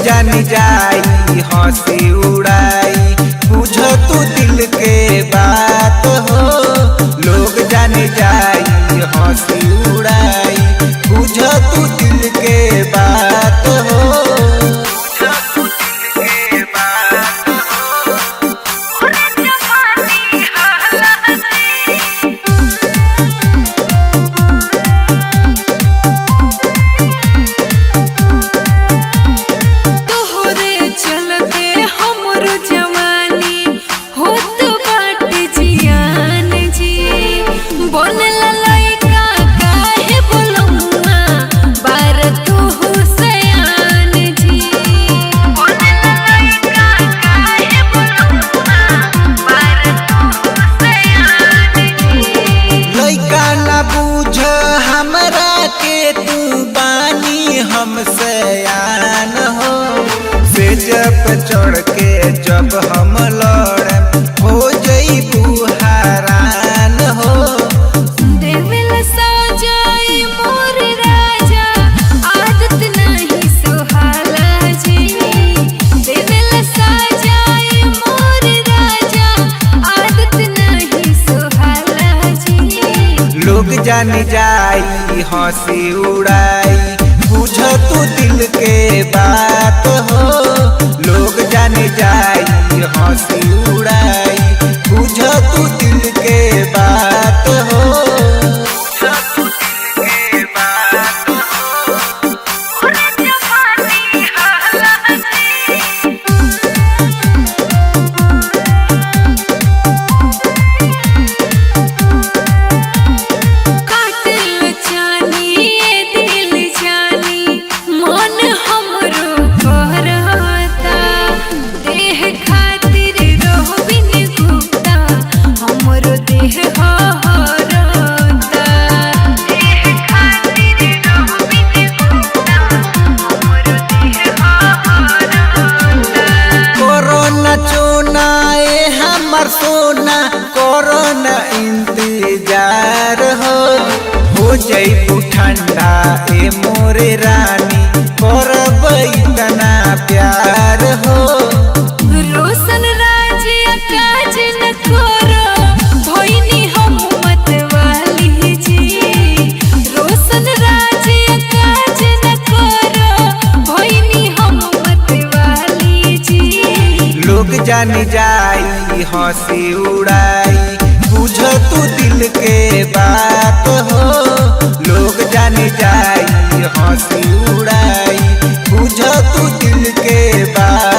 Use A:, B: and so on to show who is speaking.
A: जान जाई हंसी उड़ाई, बुझ तू दिल के बात हो। लोग जान जाई हंसी उड़ाई, बुझ तू दिल के बात हो। हमसे आन हो से जब चढ़ के जब हम लड़े हो जईबू हरान हो।
B: देवल सजाई मोर राजा आदत नहीं सुहाला जी। देवल सजाई मोर राजा आदत नहीं सुहाला जी।
A: लोग जान जाई हंसी उड़ाई, बुझ तू दिल के बात हो। लोग जान जाई हंसी उड़ाई, बुझ तू दिल के बात हो। सोना करो न इंतजार हो जईबू ठंडा ए मोरे रानी, करब इतना प्यार हो।
B: रोशन राज काज न करो भोइनी हम मत वाली जी। रोशन राज काज न करो भोइनी हम मत वाली जी।
A: लोग जान जाई हंसी उड़ाई, बुझ तू दिल के बात हो। लोग जान जाई हंसी उड़ाई, बुझ तू दिल के बात।